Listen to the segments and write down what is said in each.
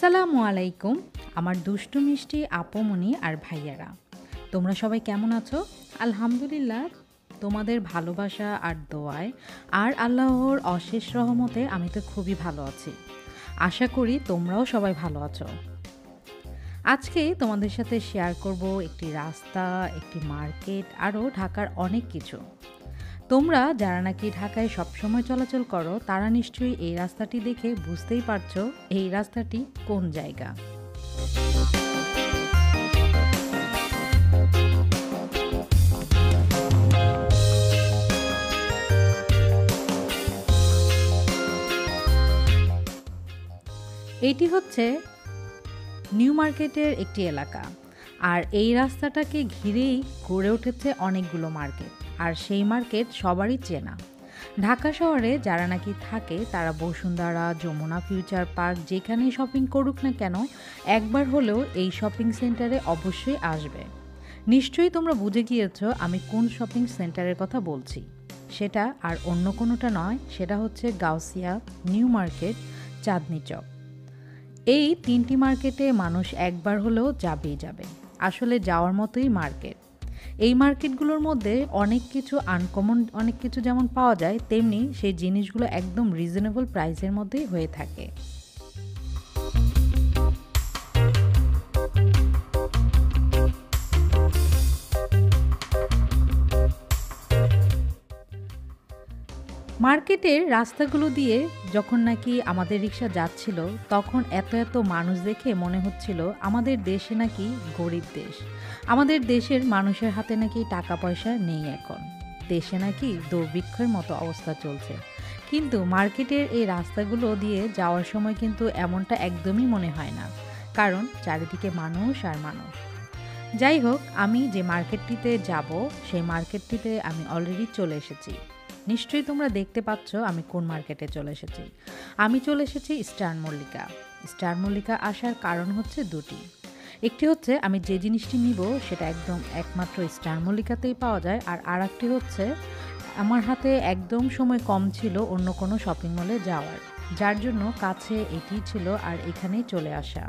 আসসালামু আলাইকুম আমার দুষ্টু মিষ্টি আপুমনি আর ভাইয়ারা। তোমরা সবাই কেমন আছো? আলহামদুলিল্লাহ, তোমাদের ভালোবাসা আর দোয়ায় আর আল্লাহর অশেষ রহমতে আমি তো খুবই ভালো আছি। আশা করি তোমরাও সবাই ভালো আছো। আজকে তোমাদের সাথে শেয়ার করব একটি রাস্তা, একটি মার্কেট, আরও ঢাকার অনেক কিছু। তোমরা যারা নাকি ঢাকায় সবসময় চলাচল করো তারা নিশ্চয়ই এই রাস্তাটি দেখে বুঝতেই পারছো এই রাস্তাটি কোন জায়গা। এটি হচ্ছে নিউ মার্কেটের একটি এলাকা, আর এই রাস্তাটাকে ঘিরেই গড়ে উঠেছে অনেকগুলো মার্কেট, আর সেই মার্কেট সবারই চেনা। ঢাকা শহরে যারা নাকি থাকে তারা বসুন্ধরা, যমুনা ফিউচার পার্ক যেখানেই শপিং করুক না কেন একবার হলেও এই শপিং সেন্টারে অবশ্যই আসবে। নিশ্চয়ই তোমরা বুঝে গিয়েছো আমি কোন শপিং সেন্টারের কথা বলছি। সেটা আর অন্য কোনোটা নয়, সেটা হচ্ছে গাউসিয়া, নিউ মার্কেট, চাঁদনী চক। এই তিনটি মার্কেটে মানুষ একবার হলেও যাবেই যাবে। আসলে যাওয়ার মতোই মার্কেট। এই মার্কেটগুলোর মধ্যে অনেক কিছু আনকমন, অনেক কিছু যেমন পাওয়া যায়, তেমনি সেই জিনিসগুলো একদম রিজনেবল প্রাইসের মধ্যেই হয়ে থাকে। মার্কেটের রাস্তাগুলো দিয়ে যখন নাকি আমাদের রিক্সা যাচ্ছিল তখন এত এত মানুষ দেখে মনে হচ্ছিল আমাদের দেশে নাকি গরিব দেশ, আমাদের দেশের মানুষের হাতে নাকি টাকা পয়সা নেই, এখন দেশে নাকি দুর্ভিক্ষের মতো অবস্থা চলছে। কিন্তু মার্কেটের এই রাস্তাগুলো দিয়ে যাওয়ার সময় কিন্তু এমনটা একদমই মনে হয় না, কারণ চারিদিকে মানুষ আর মানুষ। যাই হোক, আমি যে মার্কেটটিতে যাব সেই মার্কেটটিতে আমি অলরেডি চলে এসেছি। নিশ্চয়ই তোমরা দেখতে পাচ্ছ আমি কোন মার্কেটে চলে এসেছি। আমি চলে এসেছি স্টার মল্লিকা। স্টার মল্লিকা আসার কারণ হচ্ছে দুটি। একটি হচ্ছে আমি যে জিনিসটি নিব সেটা একদম একমাত্র স্টার মল্লিকাতেই পাওয়া যায়, আর আরেকটি হচ্ছে আমার হাতে একদম সময় কম ছিল অন্য কোনো শপিং মলে যাওয়ার, যার জন্য কাছে এটি ছিল আর এখানেই চলে আসা।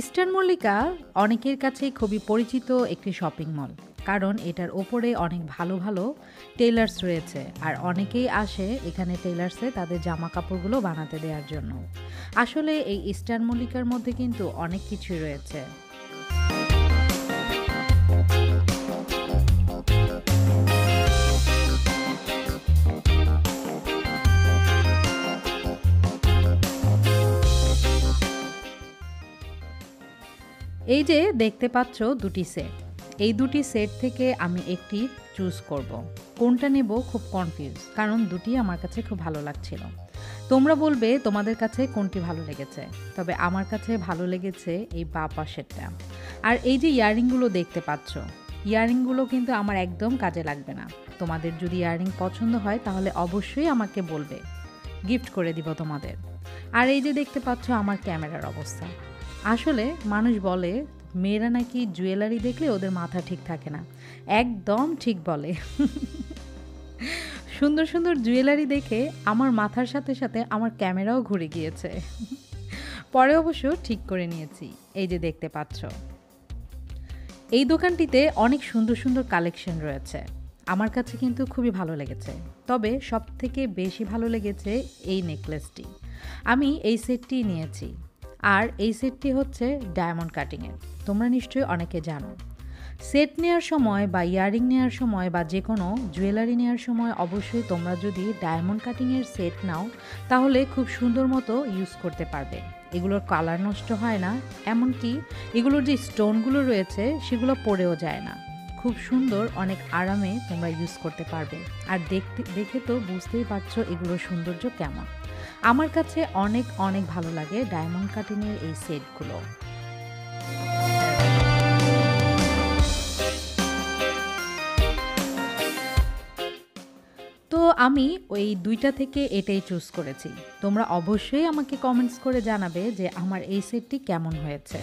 ইস্টার্ন মল্লিকা অনেকের কাছেই খুবই পরিচিত একটি শপিং মল, কারণ এটার ওপরে অনেক ভালো ভালো টেইলার্স রয়েছে, আর অনেকেই আসে এখানে টেইলার্সে তাদের জামা কাপড়গুলো বানাতে দেওয়ার জন্য। আসলে এই ইস্টার্ন মল্লিকার মধ্যে কিন্তু অনেক কিছুই রয়েছে। এই যে দেখতে পাচ্ছ দুটি সেট, এই দুটি সেট থেকে আমি একটি চুজ করব। কোনটা নেব খুব কনফিউজ, কারণ দুটি আমার কাছে খুব ভালো লাগছিল। তোমরা বলবে তোমাদের কাছে কোনটি ভালো লেগেছে। তবে আমার কাছে ভালো লেগেছে এই বা পাশেরটা। আর এই যে ইয়াররিংগুলো দেখতে পাচ্ছ, ইয়াররিংগুলো কিন্তু আমার একদম কাজে লাগবে না। তোমাদের যদি ইয়াররিং পছন্দ হয় তাহলে অবশ্যই আমাকে বলবে, গিফট করে দিব তোমাদের। আর এই যে দেখতে পাচ্ছ আমার ক্যামেরার অবস্থা। আসলে মানুষ বলে মেয়েরা নাকি জুয়েলারি দেখলে ওদের মাথা ঠিক থাকে না, একদম ঠিক বলে। সুন্দর সুন্দর জুয়েলারি দেখে আমার মাথার সাথে সাথে আমার ক্যামেরাও ঘুরে গিয়েছে। পরে অবশ্য ঠিক করে নিয়েছি। এই যে দেখতে পাচ্ছ, এই দোকানটিতে অনেক সুন্দর সুন্দর কালেকশন রয়েছে। আমার কাছে কিন্তু খুবই ভালো লেগেছে। তবে সব থেকে বেশি ভালো লেগেছে এই নেকলেসটি। আমি এই সেটটি নিয়েছি, আর এই সেটটি হচ্ছে ডায়মন্ড কাটিংয়ের। তোমরা নিশ্চয়ই অনেকে জানো। সেট নেওয়ার সময় বা ইয়াররিং নেওয়ার সময় বা যে কোনো জুয়েলারি নেওয়ার সময় অবশ্যই তোমরা যদি ডায়মন্ড কাটিংয়ের সেট নাও তাহলে খুব সুন্দর মতো ইউজ করতে পারবে। এগুলোর কালার নষ্ট হয় না, এমনকি এগুলোর যে স্টোনগুলো রয়েছে সেগুলো পড়েও যায় না। খুব সুন্দর, অনেক আরামে তোমরা ইউজ করতে পারবে। আর দেখে তো বুঝতেই পারছো এগুলোর সৌন্দর্য কেমন। আমার কাছে অনেক অনেক ভালো লাগে ডায়মন্ড কাটিংয়ের এই সেটগুলো। তো আমি ওই দুইটা থেকে এটাই চুজ করেছি। তোমরা অবশ্যই আমাকে কমেন্টস করে জানাবে যে আমার এই সেটটি কেমন হয়েছে।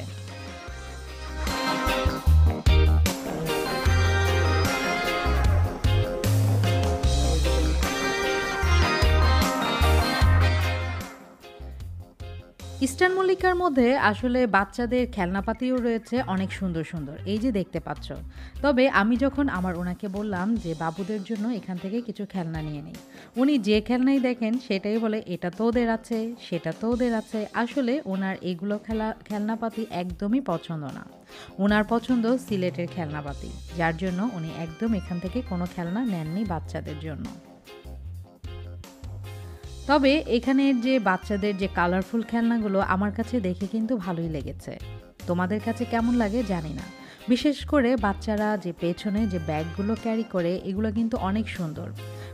ইস্টার্ন মল্লিকার মধ্যে আসলে বাচ্চাদের খেলনাপাতিও রয়েছে অনেক সুন্দর, সুন্দর। এই যে দেখতে পাচ্ছ। তবে আমি যখন আমার ওনাকে বললাম যে, "বাবুদের জন্য এখান থেকে কিছু খেলনা নিয়ে নেই।" উনি যে খেলনাই দেখেন সেটাই বলে, "এটা তো ওদের আছে, সেটা তো ওদের আছে।" আসলে উনার এগুলো খেলনাপাতি একদমই পছন্দ না। উনার পছন্দ সিলেটের খেলনাপাতি। যার জন্য উনি একদম এখান থেকে কোনো খেলনা নেননি বাচ্চাদের জন্য। তবে এখানের যে বাচ্চাদের যে কালারফুল খেলনাগুলো আমার কাছে দেখে কিন্তু ভালোই লেগেছে। তোমাদের কাছে কেমন লাগে জানি না। বিশেষ করে বাচ্চারা যে পেছনে যে ব্যাগগুলো ক্যারি করে এগুলো কিন্তু অনেক সুন্দর।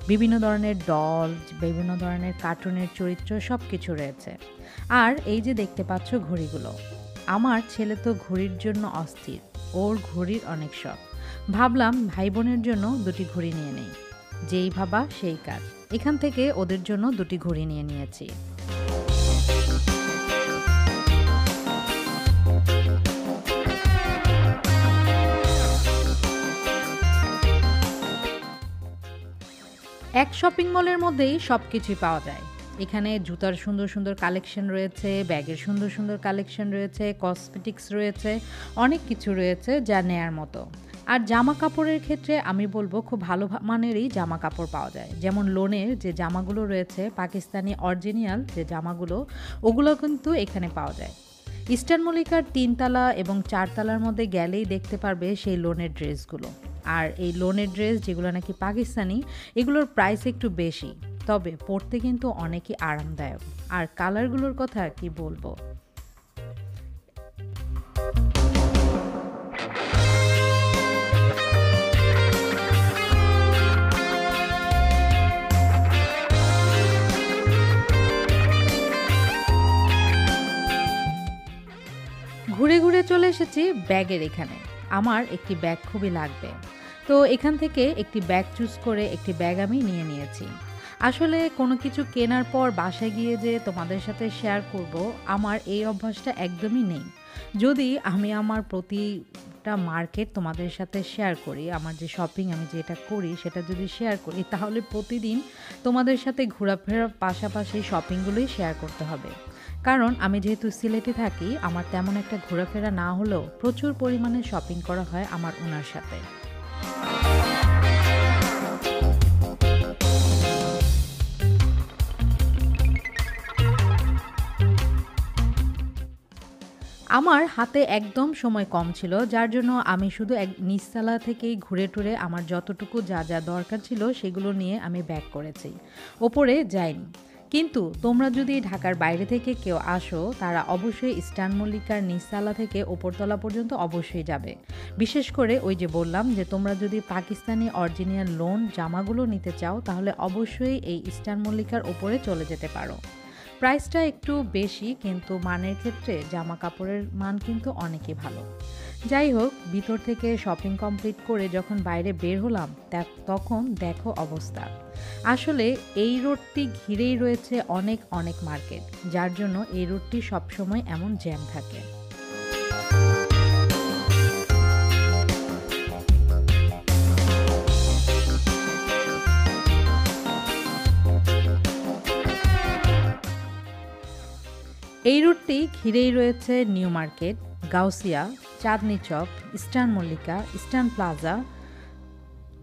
বিভিন্ন ধরনের ডল, বিভিন্ন ধরনের কার্টুনের চরিত্র সবকিছু রয়েছে। আর এই যে দেখতে পাচ্ছ ঘড়িগুলো। আমার ছেলে তো ঘড়ির জন্য অস্থির। ওর ঘড়ির অনেক শখ। ভাবলাম ভাই বোনের জন্য ২টি ঘড়ি নিয়ে নেই। যেই ভাবা সেই কাজ। এখান থেকে ওদের জন্য ২টি ঘড়ি নিয়ে নিয়েছি। এক শপিং মলের মধ্যেই সবকিছুই পাওয়া যায়। এখানে জুতার সুন্দর, সুন্দর কালেকশন রয়েছে, ব্যাগের সুন্দর, সুন্দর কালেকশন রয়েছে, কসমেটিক্স রয়েছে, অনেক কিছু রয়েছে যা নেয়ার মতো। আর জামা কাপড়ের ক্ষেত্রে আমি বলব খুব ভালো মানেরই জামা কাপড় পাওয়া যায়। যেমন লোনের যে জামাগুলো রয়েছে, পাকিস্তানি অরিজিনাল যে জামাগুলো, ওগুলো কিন্তু এখানে পাওয়া যায়। ইস্টার্ন মল্লিকার ৩ তালা এবং ৪ তালার মধ্যে গেলেই দেখতে পারবে সেই লোনের ড্রেসগুলো। আর এই লোনের ড্রেস যেগুলো নাকি পাকিস্তানি, এগুলোর প্রাইস একটু বেশি। তবে পরতে কিন্তু অনেকই আরামদায়ক। আর কালারগুলোর কথা কি বলবো। ঘুরে, ঘুরে চলে এসেছি ব্যাগের এখানে। আমার একটি ব্যাগ খুবই লাগবে। তো এখান থেকে একটি ব্যাগ চুজ করে একটি ব্যাগ আমি নিয়ে নিয়েছি। আসলে কোনো কিছু কেনার পর বাসায় গিয়ে যে তোমাদের সাথে শেয়ার করব, আমার এই অভ্যাসটা একদমই নেই। যদি আমি আমার প্রতিটা মার্কেট তোমাদের সাথে শেয়ার করি, আমার যে শপিং আমি যেটা করি সেটা যদি শেয়ার করি, তাহলে প্রতিদিন তোমাদের সাথে ঘোরাফেরার পাশাপাশি শপিংগুলোই শেয়ার করতে হবে। কারণ আমি যেহেতু সিলেটে থাকি, আমার তেমন একটা ঘোরাফেরা না হলেও প্রচুর পরিমাণে শপিং করা হয় আমার ওনার সাথে। আমার হাতে একদম সময় কম ছিল, যার জন্য আমি শুধু নিচতলা থেকেই ঘুরে টুরে আমার যতটুকু যা, যা দরকার ছিল সেগুলো নিয়ে আমি ব্যাক করেছি। ওপরে যাইনি। কিন্তু তোমরা যদি ঢাকার বাইরে থেকে কেউ আসো, তারা অবশ্যই ইস্টার্ন মল্লিকার নিচতলা থেকে ওপরতলা পর্যন্ত অবশ্যই যাবে। বিশেষ করে ওই যে বললাম যে তোমরা যদি পাকিস্তানি অরিজিনাল লোন জামাগুলো নিতে চাও, তাহলে অবশ্যই এই ইস্টার্ন মল্লিকার ওপরে চলে যেতে পারো। প্রাইসটা একটু বেশি, কিন্তু মানের ক্ষেত্রে জামা কাপড়ের মান কিন্তু অনেকই ভালো। যাই হোক, ভিতর থেকে শপিং কমপ্লিট করে যখন বাইরে বের হলাম, তখন দেখো অবস্থা। আসলে এই রোডটি ঘিরেই রয়েছে অনেক অনেক মার্কেট, যার জন্য এই রোডটি সবসময় এমন জ্যাম থাকে। এই রুটটি ঘিরেই রয়েছে New Market, Gausia, Chandni Chawk, Eastern Mallika, Eastern Plaza,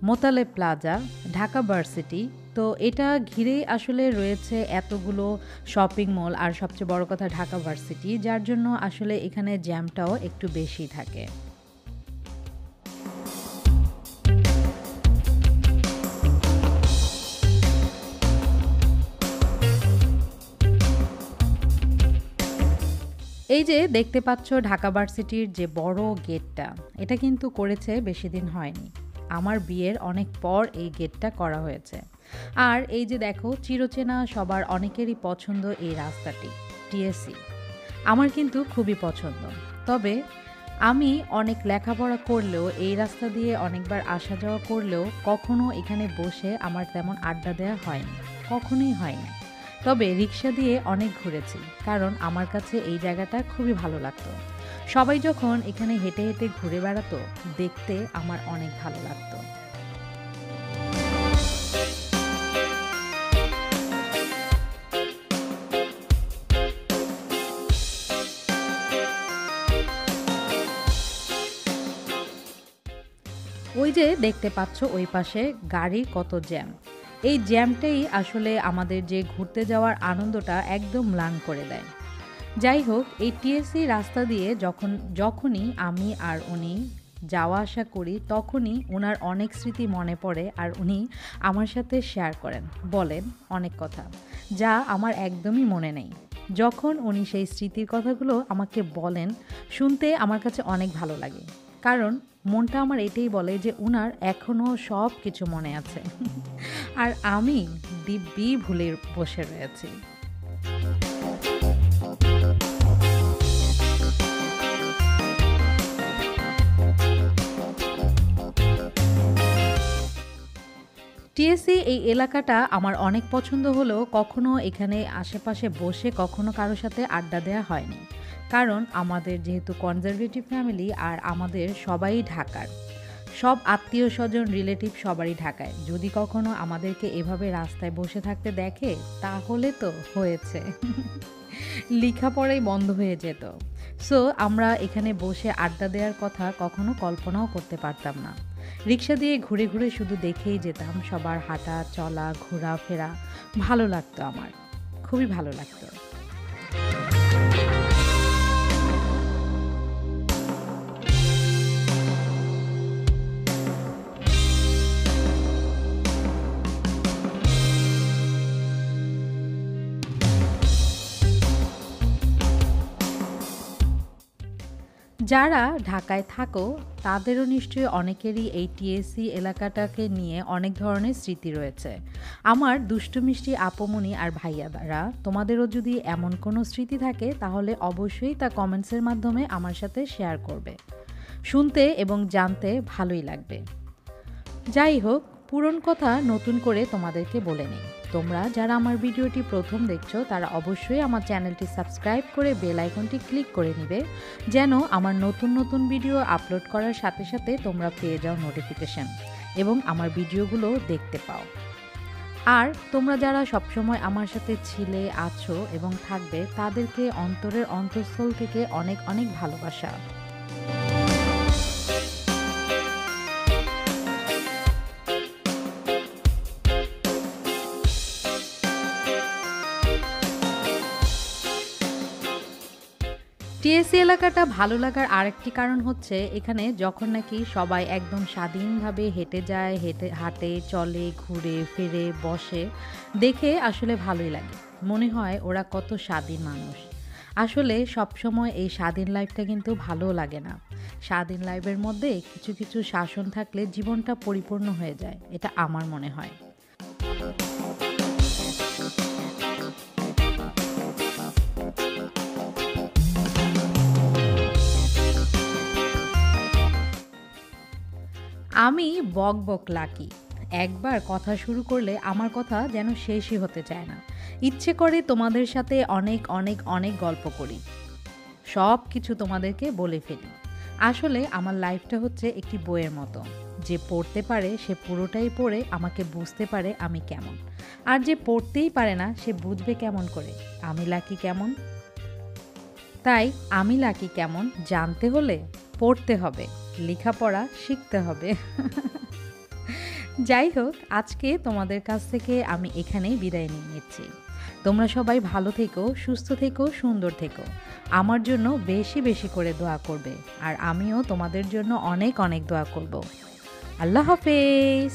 Motaleb Plaza, Dhaka varsity. তো এটা ঘিরেই আসলে রয়েছে এতগুলো শপিং মল, আর সবচেয়ে বড় কথা ঢাকা ভার্সিটি, যার জন্য আসলে এখানে জ্যামটাও একটু বেশি থাকে। এই যে দেখতে পাচ্ছ ঢাকা ভার্সিটির যে বড় গেটটা, এটা কিন্তু করেছে বেশি দিন হয়নি। আমার বিয়ের অনেক পর এই গেটটা করা হয়েছে। আর এই যে দেখো চিরচেনা সবার অনেকেরই পছন্দ এই রাস্তাটি, টিএসসি। আমার কিন্তু খুবই পছন্দ। তবে আমি অনেক লেখাপড়া করলেও, এই রাস্তা দিয়ে অনেকবার আসা যাওয়া করলেও কখনো এখানে বসে আমার তেমন আড্ডা দেওয়া হয়নি, কখনোই হয়নি। তবে রিক্সা দিয়ে অনেক ঘুরেছি, কারণ আমার কাছে এই জায়গাটা খুবই ভালো লাগতো। সবাই যখন এখানে হেঁটে হেঁটে ঘুরে বেড়াতো, দেখতে আমার অনেক ভালো লাগতো। ওই যে দেখতে পাচ্ছ ওই পাশে গাড়ির কত জ্যাম। এই জ্যামটাই আসলে আমাদের যে ঘুরতে যাওয়ার আনন্দটা একদম ম্লান করে দেয়। যাই হোক, এই টিএসসি রাস্তা দিয়ে যখনই আমি আর উনি যাওয়া আসা করি তখনই ওনার অনেক স্মৃতি মনে পড়ে আর উনি আমার সাথে শেয়ার করেন, বলেন অনেক কথা যা আমার একদমই মনে নেই। যখন উনি সেই স্মৃতির কথাগুলো আমাকে বলেন শুনতে আমার কাছে অনেক ভালো লাগে, কারণ মনটা আমার এটাই বলে যে উনার এখনও সব কিছু মনে আছে আর আমি দিব্যি ভুলে বসে রয়েছি। টিএসসি এই এলাকাটা আমার অনেক পছন্দ হলেও কখনো এখানে আশেপাশে বসে কখনো কারো সাথে আড্ডা দেওয়া হয়নি, কারণ আমাদের যেহেতু কনজারভেটিভ ফ্যামিলি আর আমাদের সবাই ঢাকার, সব আত্মীয় স্বজন রিলেটিভ সবারই ঢাকায়। যদি কখনো আমাদেরকে এভাবে রাস্তায় বসে থাকতে দেখে তাহলে তো হয়েছে লেখাপড়াই বন্ধ হয়ে যেত। সো আমরা এখানে বসে আড্ডা দেওয়ার কথা কখনো কল্পনাও করতে পারতাম না। রিক্সা দিয়ে ঘুরে ঘুরে শুধু দেখেই যেতাম সবার হাঁটা চলা ঘোরাফেরা। ভালো লাগতো, আমার খুবই ভালো লাগতো। যারা ঢাকায় থাকো তাদেরও নিশ্চয়ই অনেকেরই এই টিএসসি এলাকাটাকে নিয়ে অনেক ধরনের স্মৃতি রয়েছে। আমার দুষ্টু মিষ্টি আপুমনি আর ভাইয়ারা, তোমাদেরও যদি এমন কোনো স্মৃতি থাকে তাহলে অবশ্যই তা কমেন্টসের মাধ্যমে আমার সাথে শেয়ার করবে। শুনতে এবং জানতে ভালোই লাগবে। যাই হোক, পুরনো কথা নতুন করে তোমাদেরকে বলে নিই। তোমরা যারা আমার ভিডিওটি প্রথম দেখছো তারা অবশ্যই আমার চ্যানেলটি সাবস্ক্রাইব করে বেল আইকনটি ক্লিক করে নিবে, যেন আমার নতুন নতুন ভিডিও আপলোড করার সাথে সাথে তোমরা পেয়ে যাও নোটিফিকেশন এবং আমার ভিডিওগুলো দেখতে পাও। আর তোমরা যারা সবসময় আমার সাথে ছিলে, আছো এবং থাকবে তাদেরকে অন্তরের অন্তঃস্থল থেকে অনেক অনেক ভালোবাসা। টিএসসি এলাকাটা ভালো লাগার আরেকটি কারণ হচ্ছে এখানে যখন নাকি সবাই একদম স্বাধীনভাবে হেঁটে যায়, হাঁটে চলে ঘুরে ফিরে বসে, দেখে আসলে ভালোই লাগে। মনে হয় ওরা কত স্বাধীন মানুষ। আসলে সবসময় এই স্বাধীন লাইফটা কিন্তু ভালোও লাগে না। স্বাধীন লাইফের মধ্যে কিছু কিছু শাসন থাকলে জীবনটা পরিপূর্ণ হয়ে যায়, এটা আমার মনে হয়। আমি বক লাকি। একবার কথা শুরু করলে আমার কথা যেন শেষই হতে চায় না। ইচ্ছে করে তোমাদের সাথে অনেক অনেক অনেক গল্প করি, সব কিছু তোমাদেরকে বলে ফেলি। আসলে আমার লাইফটা হচ্ছে একটি বইয়ের মতো। যে পড়তে পারে সে পুরোটাই পড়ে আমাকে বুঝতে পারে আমি কেমন, আর যে পড়তেই পারে না সে বুঝবে কেমন করে আমি লাকি কেমন। তাই আমি লাকি কেমন জানতে হলে পড়তে হবে, লেখাপড়া শিখতে হবে। যাই হোক, আজকে তোমাদের কাছ থেকে আমি এখানেই বিদায় নিয়ে নিচ্ছি। তোমরা সবাই ভালো থেকো, সুস্থ থেকো, সুন্দর থেকো। আমার জন্য বেশি বেশি করে দোয়া করবে, আর আমিও তোমাদের জন্য অনেক অনেক দোয়া করব। আল্লাহ হাফেজ।